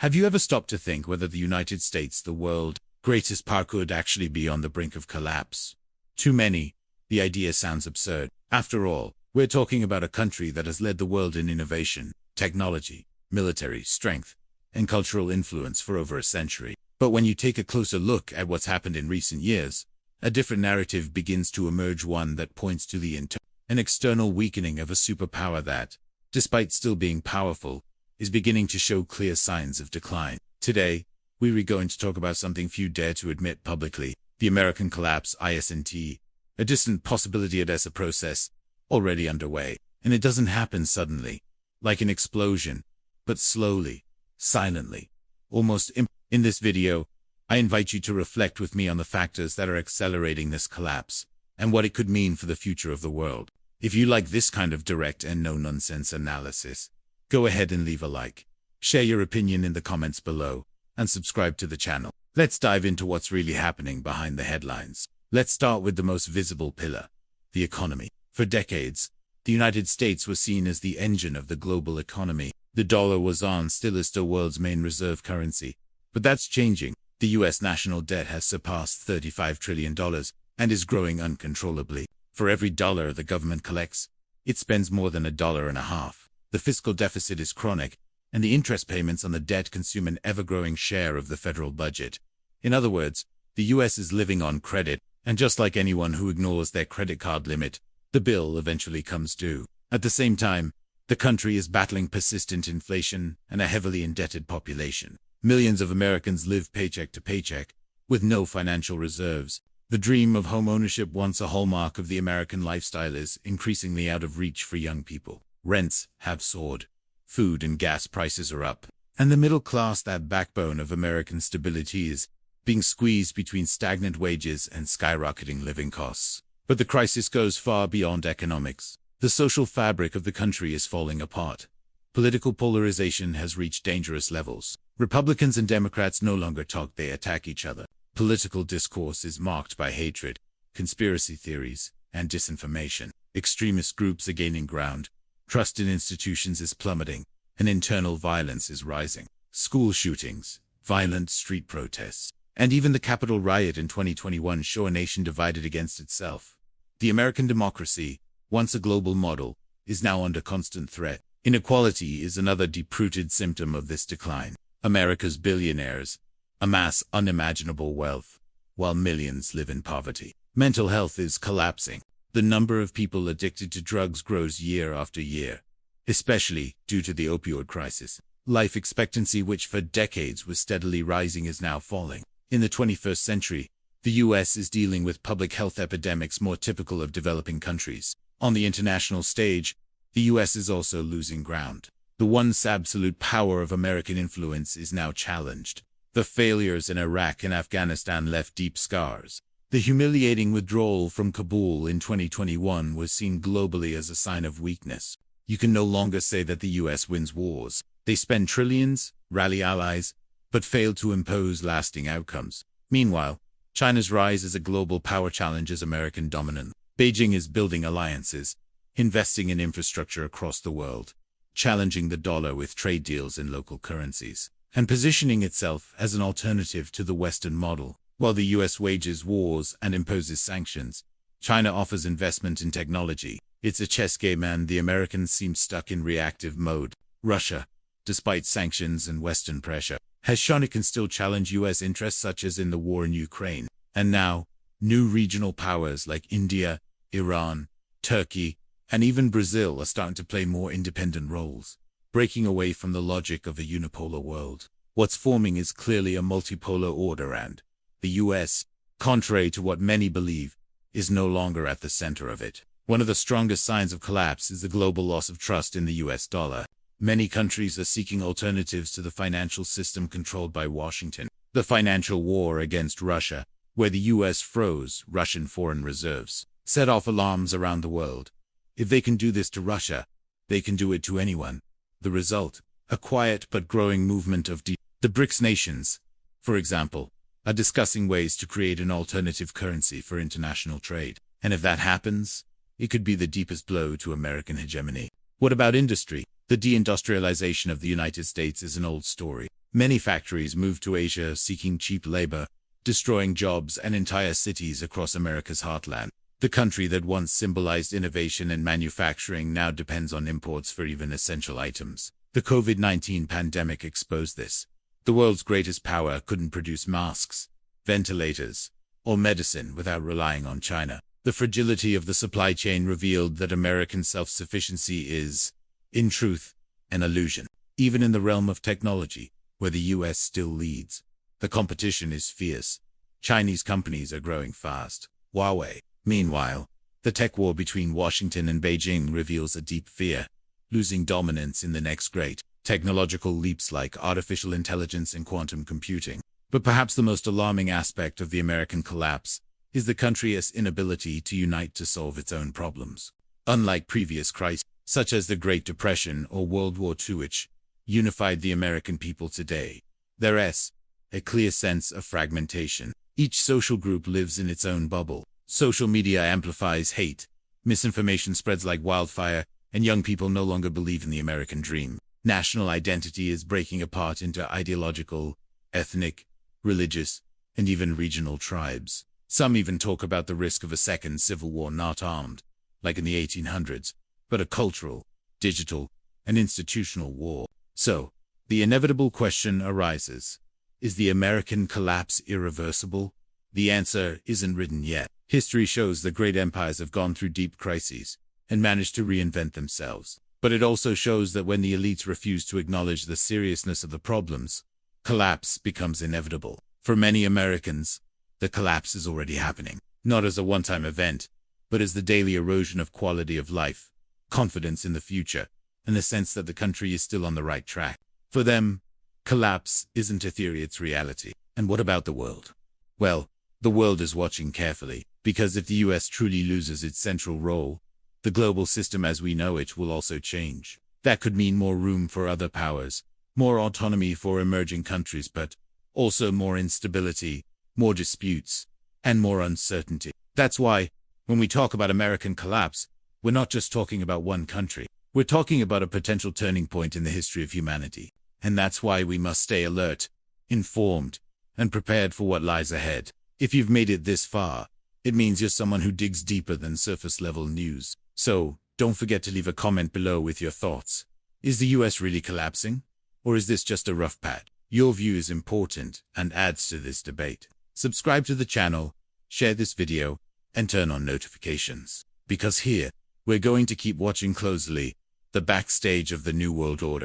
Have you ever stopped to think whether the United States, the world's greatest power, could actually be on the brink of collapse? To many, the idea sounds absurd. After all, we're talking about a country that has led the world in innovation, technology, military strength, and cultural influence for over a century. But when you take a closer look at what's happened in recent years, a different narrative begins to emerge, one that points to the an external weakening of a superpower that, despite still being powerful, is beginning to show clear signs of decline. Today, we're going to talk about something few dare to admit publicly: the American collapse, isn't a distant possibility. It is a process already underway, and it doesn't happen suddenly, like an explosion, but slowly, silently, almost in this video, I invite you to reflect with me on the factors that are accelerating this collapse, and what it could mean for the future of the world. If you like this kind of direct and no-nonsense analysis, go ahead and leave a like, share your opinion in the comments below, and subscribe to the channel. Let's dive into what's really happening behind the headlines. Let's start with the most visible pillar: the economy. For decades, the United States was seen as the engine of the global economy. The dollar was still is the world's main reserve currency. But that's changing. The US national debt has surpassed $35 trillion and is growing uncontrollably. For every dollar the government collects, it spends more than $1.50. The fiscal deficit is chronic, and the interest payments on the debt consume an ever-growing share of the federal budget. In other words, the US is living on credit, and just like anyone who ignores their credit card limit, the bill eventually comes due. At the same time, the country is battling persistent inflation and a heavily indebted population. Millions of Americans live paycheck to paycheck, with no financial reserves. The dream of home ownership, once a hallmark of the American lifestyle, is increasingly out of reach for young people. Rents have soared, food and gas prices are up, and the middle class, that backbone of American stability, is being squeezed between stagnant wages and skyrocketing living costs. But the crisis goes far beyond economics. The social fabric of the country is falling apart. Political polarization has reached dangerous levels. Republicans and Democrats no longer talk, they attack each other. Political discourse is marked by hatred, conspiracy theories, and disinformation. Extremist groups are gaining ground. Trust in institutions is plummeting, and internal violence is rising. School shootings, violent street protests, and even the Capitol riot in 2021 show a nation divided against itself. The American democracy, once a global model, is now under constant threat. Inequality is another deep-rooted symptom of this decline. America's billionaires amass unimaginable wealth, while millions live in poverty. Mental health is collapsing. The number of people addicted to drugs grows year after year, especially due to the opioid crisis. Life expectancy, which for decades was steadily rising, is now falling. In the 21st century, the US is dealing with public health epidemics more typical of developing countries. On the international stage, the US is also losing ground. The once absolute power of American influence is now challenged. The failures in Iraq and Afghanistan left deep scars. The humiliating withdrawal from Kabul in 2021 was seen globally as a sign of weakness. You can no longer say that the US wins wars. They spend trillions, rally allies, but fail to impose lasting outcomes. Meanwhile, China's rise as a global power challenges American dominance. Beijing is building alliances, investing in infrastructure across the world, challenging the dollar with trade deals in local currencies, and positioning itself as an alternative to the Western model. While the US wages wars and imposes sanctions, China offers investment in technology. It's a chess game, and the Americans seem stuck in reactive mode. Russia, despite sanctions and Western pressure, has shown it can still challenge US interests, such as in the war in Ukraine. And now, new regional powers like India, Iran, Turkey, and even Brazil are starting to play more independent roles, breaking away from the logic of a unipolar world. What's forming is clearly a multipolar order, and the US, contrary to what many believe, is no longer at the center of it. One of the strongest signs of collapse is the global loss of trust in the US dollar. Many countries are seeking alternatives to the financial system controlled by Washington. The financial war against Russia, where the US froze Russian foreign reserves, set off alarms around the world. If they can do this to Russia, they can do it to anyone. The result? A quiet but growing movement of the BRICS nations, for example, are discussing ways to create an alternative currency for international trade. And if that happens, it could be the deepest blow to American hegemony. What about industry? The deindustrialization of the United States is an old story. Many factories moved to Asia seeking cheap labor, destroying jobs and entire cities across America's heartland. The country that once symbolized innovation and manufacturing now depends on imports for even essential items. The COVID-19 pandemic exposed this. The world's greatest power couldn't produce masks, ventilators, or medicine without relying on China. The fragility of the supply chain revealed that American self-sufficiency is, in truth, an illusion. Even in the realm of technology, where the US still leads, the competition is fierce. Chinese companies are growing fast. Huawei. Meanwhile, the tech war between Washington and Beijing reveals a deep fear, losing dominance in the next great technological leaps like artificial intelligence and quantum computing. But perhaps the most alarming aspect of the American collapse is the country's inability to unite to solve its own problems. Unlike previous crises, such as the Great Depression or World War II, which unified the American people today, there is a clear sense of fragmentation. Each social group lives in its own bubble. Social media amplifies hate, misinformation spreads like wildfire, and young people no longer believe in the American dream. National identity is breaking apart into ideological, ethnic, religious, and even regional tribes. Some even talk about the risk of a second civil war, not armed, like in the 1800s, but a cultural, digital, and institutional war. So, the inevitable question arises: is the American collapse irreversible? The answer isn't written yet. History shows that great empires have gone through deep crises and managed to reinvent themselves. But it also shows that when the elites refuse to acknowledge the seriousness of the problems, collapse becomes inevitable. For many Americans, the collapse is already happening, not as a one-time event, but as the daily erosion of quality of life, confidence in the future, and the sense that the country is still on the right track. For them, collapse isn't a theory, it's reality. And what about the world? Well, the world is watching carefully, because if the US truly loses its central role, the global system as we know it will also change. That could mean more room for other powers, more autonomy for emerging countries, but also more instability, more disputes, and more uncertainty. That's why, when we talk about American collapse, we're not just talking about one country. We're talking about a potential turning point in the history of humanity. And that's why we must stay alert, informed, and prepared for what lies ahead. If you've made it this far, it means you're someone who digs deeper than surface-level news. So, don't forget to leave a comment below with your thoughts. Is the US really collapsing? Or is this just a rough patch? Your view is important and adds to this debate. Subscribe to the channel, share this video, and turn on notifications. Because here, we're going to keep watching closely the backstage of the New World Order.